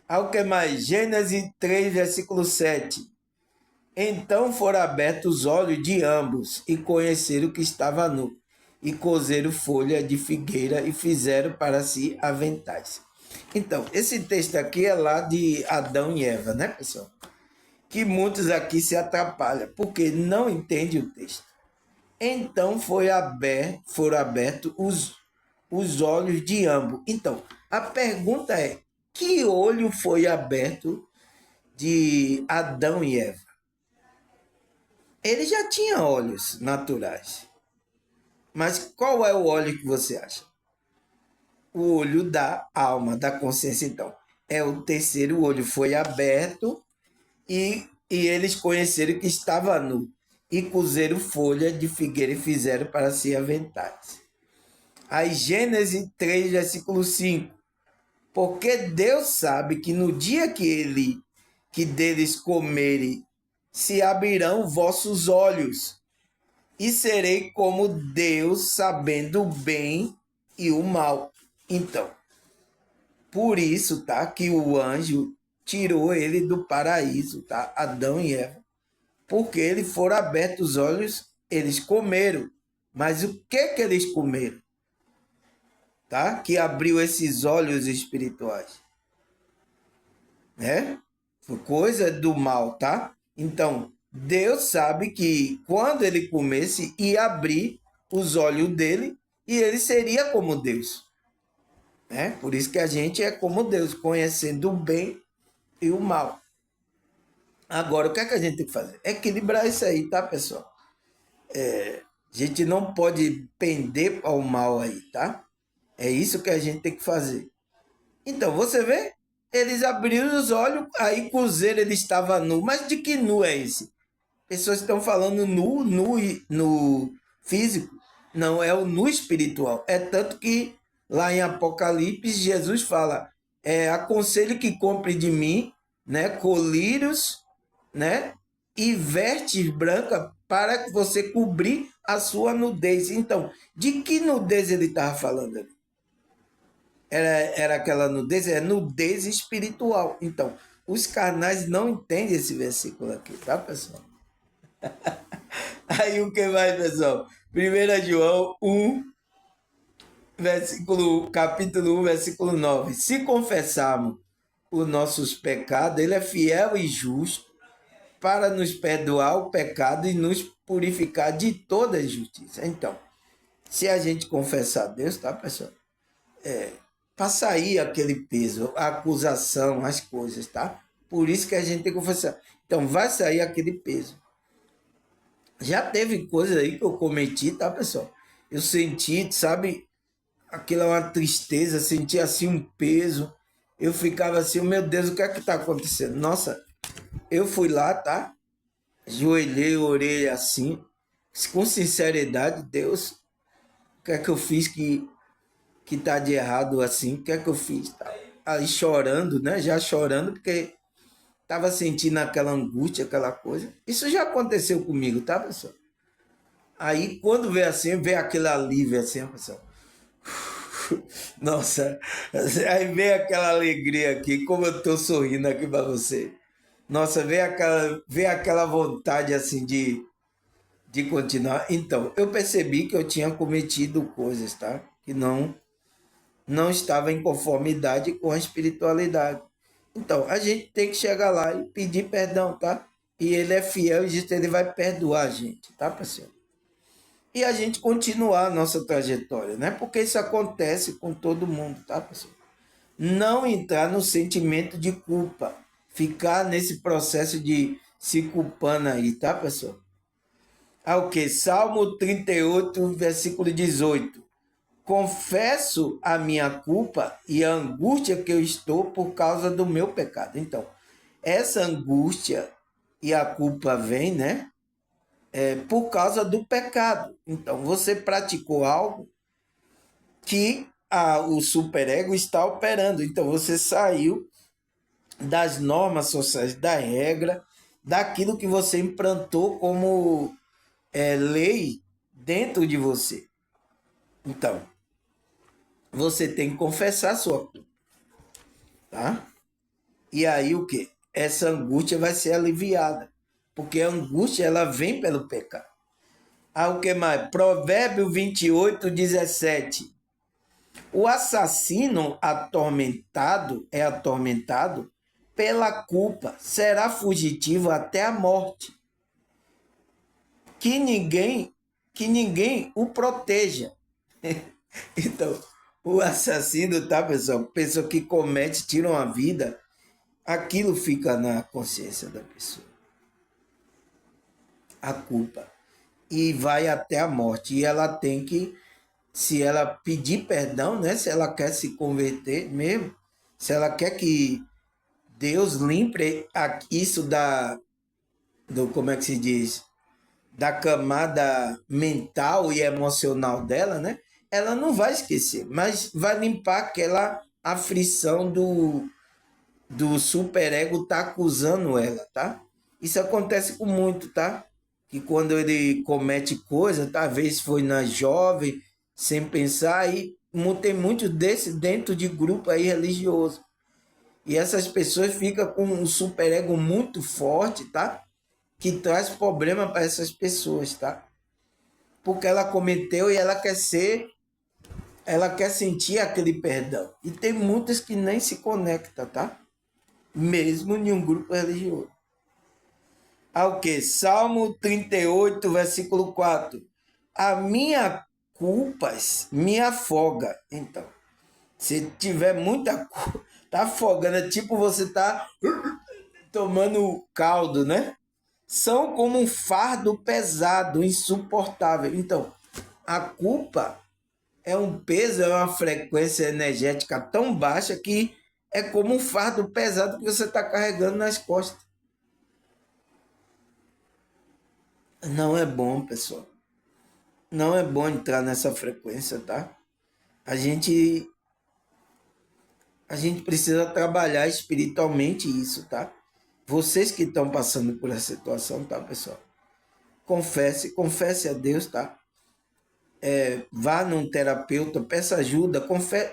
Ao que mais? Gênesis 3, versículo 7. Então foram abertos os olhos de ambos e conheceram que estava nu, e cozeram folha de figueira e fizeram para si aventais. Então, esse texto aqui é lá de Adão e Eva, né, pessoal? Que muitos aqui se atrapalham, porque não entendem o texto. Então foram abertos os olhos de ambos. Então, a pergunta é, que olho foi aberto de Adão e Eva? Ele já tinha olhos naturais. Mas qual é o olho que você acha? O olho da alma, da consciência, então. É o terceiro olho, foi aberto e eles conheceram que estava nu. E cozeram folha de figueira e fizeram para si aventais. Aí Gênesis 3, versículo 5. Porque Deus sabe que no dia que deles comerem, se abrirão vossos olhos, e serei como Deus, sabendo o bem e o mal. Então, por isso, tá, que o anjo tirou ele do paraíso, tá? Adão e Eva. Porque eles foram abertos os olhos, eles comeram. Mas o que eles comeram? Tá? Que abriu esses olhos espirituais, né? Foi coisa do mal, tá? Então, Deus sabe que quando ele comesse, ia abrir os olhos dele e ele seria como Deus, né? Por isso que a gente é como Deus, conhecendo o bem e o mal. Agora, o que é que a gente tem que fazer? Equilibrar isso aí, tá, pessoal? A gente não pode pender ao mal aí, tá? É isso que a gente tem que fazer. Então, você vê? Eles abriram os olhos, aí Cruzeiro ele estava nu. Mas de que nu é esse? Pessoas estão falando no físico. Não, é o nu espiritual. É tanto que lá em Apocalipse, Jesus fala, aconselho que compre de mim, né, colírios, né, e vestes brancas para que você cobrir a sua nudez. Então, de que nudez ele estava falando ali? Era aquela nudez, é nudez espiritual. Então, os carnais não entendem esse versículo aqui, tá, pessoal? Aí o que mais, pessoal? 1 João 1, capítulo 1, versículo 9. Se confessarmos os nossos pecados, ele é fiel e justo para nos perdoar o pecado e nos purificar de toda injustiça. Então, se a gente confessar a Deus, tá, pessoal? Para sair aquele peso, a acusação, as coisas, tá? Por isso que a gente tem que confessar. Então, vai sair aquele peso. Já teve coisas aí que eu cometi, tá, pessoal? Eu senti, sabe, aquilo é uma tristeza, senti assim um peso. Eu ficava assim, meu Deus, o que é que tá acontecendo? Nossa, eu fui lá, tá? Ajoelhei, orei assim, com sinceridade, Deus, o que é que eu fiz que tá de errado assim? O que é que eu fiz? Tá? Aí chorando, né? Já chorando, porque tava sentindo aquela angústia, aquela coisa. Isso já aconteceu comigo, tá, pessoal? Aí quando vê assim, vê aquele alívio assim, pessoal. Nossa, aí vem aquela alegria aqui, como eu tô sorrindo aqui para você. Nossa, vem aquela vontade assim de continuar. Então, eu percebi que eu tinha cometido coisas, tá? Que não estava em conformidade com a espiritualidade. Então, a gente tem que chegar lá e pedir perdão, tá? E ele é fiel e diz que ele vai perdoar a gente, tá, pessoal? E a gente continuar a nossa trajetória, né? Porque isso acontece com todo mundo, tá, pessoal? Não entrar no sentimento de culpa, ficar nesse processo de se culpando aí, tá, pessoal? O que? Salmo 38, versículo 18. Confesso a minha culpa e a angústia que eu estou por causa do meu pecado. Então, essa angústia e a culpa vem, né? Por causa do pecado. Então, você praticou algo que o superego está operando. Então, você saiu das normas sociais, da regra, daquilo que você implantou como lei dentro de você. Então, você tem que confessar a sua culpa, tá? E aí o quê? Essa angústia vai ser aliviada, porque a angústia ela vem pelo pecado. Ah, o que mais? Provérbio 28:17. O assassino é atormentado pela culpa, será fugitivo até a morte. Que ninguém o proteja. Então, o assassino, tá, pessoal? Pessoa que comete, tira uma vida, aquilo fica na consciência da pessoa. A culpa. E vai até a morte. E ela tem que, se ela pedir perdão, né? Se ela quer se converter mesmo, se ela quer que Deus limpe isso como é que se diz? Da camada mental e emocional dela, né? Ela não vai esquecer, mas vai limpar aquela aflição do superego tá acusando ela, tá? Isso acontece com muito, tá? Que quando ele comete coisa, talvez foi na jovem, sem pensar, e tem muito desse dentro de grupo aí religioso. E essas pessoas ficam com um superego muito forte, tá? Que traz problema para essas pessoas, tá? Porque ela cometeu e ela quer sentir aquele perdão. E tem muitas que nem se conectam, tá? Mesmo em um grupo religioso. Ao que? Salmo 38, versículo 4. A minha culpas me afoga. Então, se tiver muita culpa, tá afogando, é tipo você tá tomando caldo, né? São como um fardo pesado, insuportável. Então, a culpa é um peso, é uma frequência energética tão baixa que é como um fardo pesado que você está carregando nas costas. Não é bom, pessoal. Não é bom entrar nessa frequência, tá? A gente, a gente precisa trabalhar espiritualmente isso, tá? Vocês que estão passando por essa situação, tá, pessoal? Confesse a Deus, tá? Vá num terapeuta, peça ajuda,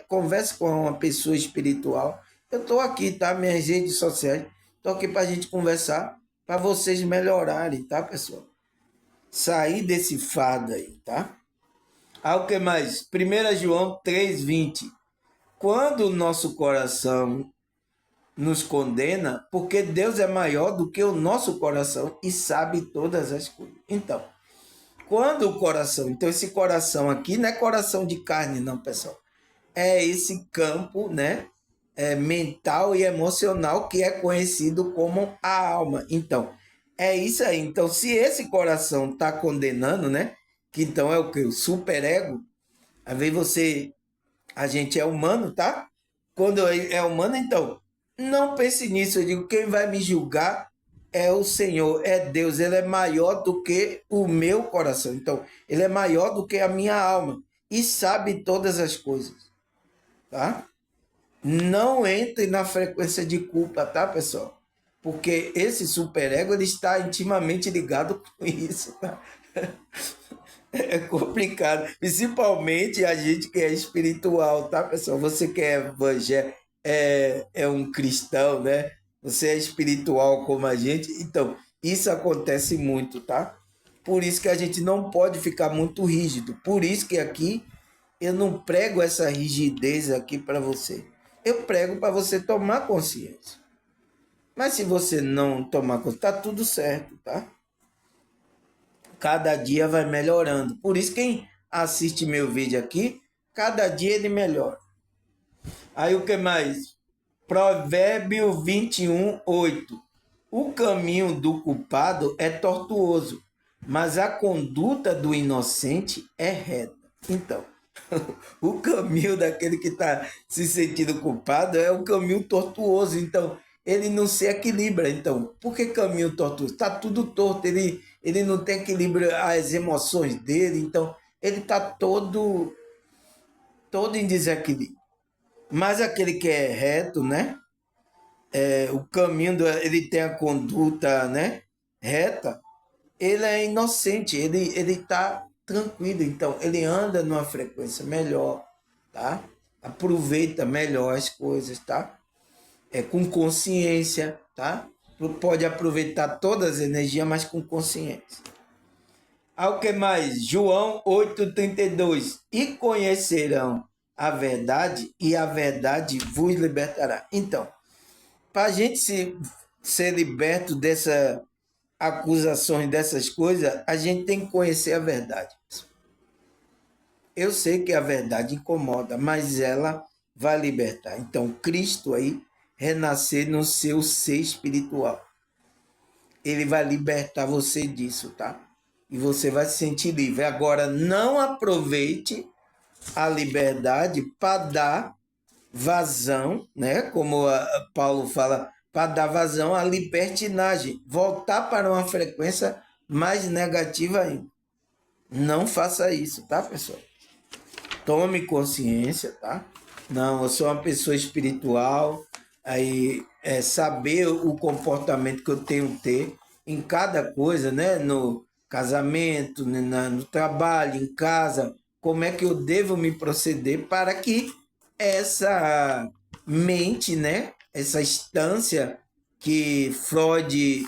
converse com uma pessoa espiritual. Eu estou aqui, tá? Minhas redes sociais. Estou aqui para a gente conversar, para vocês melhorarem, tá, pessoal? Sair desse fardo aí, tá? Ah, o que mais? 1 João 3:20. Quando o nosso coração nos condena, porque Deus é maior do que o nosso coração e sabe todas as coisas. Então, quando o coração, então esse coração aqui não é coração de carne, não, pessoal. É esse campo, né? Mental e emocional que é conhecido como a alma. Então, é isso aí. Então, se esse coração está condenando, né? Que então é o que? O superego. Às vezes a gente é humano, tá? Quando é humano, então, não pense nisso. Eu digo, quem vai me julgar é o Senhor, é Deus. Ele é maior do que o meu coração. Então, ele é maior do que a minha alma e sabe todas as coisas, tá? Não entre na frequência de culpa, tá, pessoal? Porque esse superego ele está intimamente ligado com isso, tá? É complicado, principalmente a gente que é espiritual, tá, pessoal? Você que é evangélico, é um cristão, né? Você é espiritual como a gente, então isso acontece muito, tá? Por isso que a gente não pode ficar muito rígido. Por isso que aqui eu não prego essa rigidez aqui para você. Eu prego para você tomar consciência. Mas se você não tomar consciência, tá tudo certo, tá? Cada dia vai melhorando. Por isso, quem assiste meu vídeo aqui, cada dia ele melhora. Aí o que mais? Provérbio 21:8. O caminho do culpado é tortuoso, mas a conduta do inocente é reta. Então, o caminho daquele que está se sentindo culpado é um caminho tortuoso. Então, ele não se equilibra. Então, por que caminho tortuoso? Está tudo torto. Ele não tem equilíbrio as emoções dele. Então, ele está todo em desequilíbrio. Mas aquele que é reto, né? O caminho, ele tem a conduta, né? Reta. Ele é inocente. Ele está tranquilo. Então, ele anda numa frequência melhor, tá? Aproveita melhor as coisas, tá? Com consciência, tá? Pode aproveitar todas as energias, mas com consciência. Ao que mais? João 8,32. E conhecerão a verdade, e a verdade vos libertará. Então, para a gente ser liberto dessas acusações, dessas coisas, a gente tem que conhecer a verdade. Eu sei que a verdade incomoda, mas ela vai libertar. Então, Cristo aí, renascer no seu ser espiritual. Ele vai libertar você disso, tá? E você vai se sentir livre. Agora, não aproveite a liberdade para dar vazão, né? Como Paulo fala, para dar vazão à libertinagem. Voltar para uma frequência mais negativa ainda. Não faça isso, tá, pessoal? Tome consciência, tá? Não, eu sou uma pessoa espiritual, aí saber o comportamento que eu tenho que ter em cada coisa, né? No casamento, no trabalho, em casa, como é que eu devo me proceder para que essa mente, né? Essa instância que Freud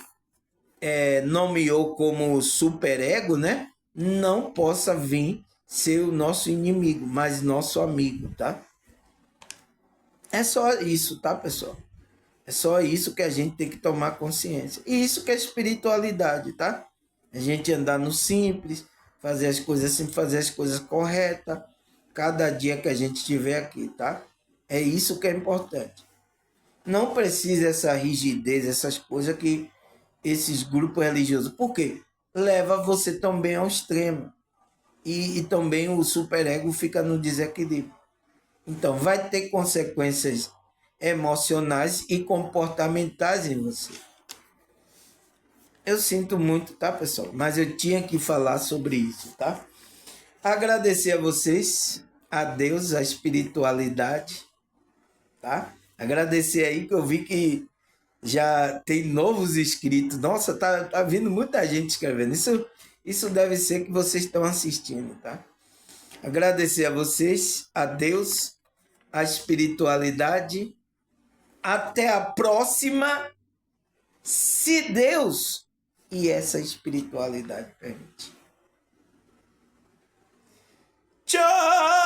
nomeou como superego, né? Não possa vir ser o nosso inimigo, mas nosso amigo, tá? É só isso, tá, pessoal? É só isso que a gente tem que tomar consciência. E isso que é espiritualidade, tá? A gente andar no simples, fazer as coisas simples, fazer as coisas corretas, cada dia que a gente estiver aqui, tá? É isso que é importante. Não precisa essa rigidez, essas coisas que esses grupos religiosos. Por quê? Leva você também ao extremo. E também o superego fica no desequilíbrio. Então, vai ter consequências emocionais e comportamentais em você. Eu sinto muito, tá, pessoal? Mas eu tinha que falar sobre isso, tá? Agradecer a vocês, a Deus, a espiritualidade, tá? Agradecer aí que eu vi que já tem novos inscritos. Nossa, tá vindo muita gente escrevendo. Isso deve ser que vocês estão assistindo, tá? Agradecer a vocês, a Deus, a espiritualidade. Até a próxima, se Deus e essa espiritualidade permite. Tchau!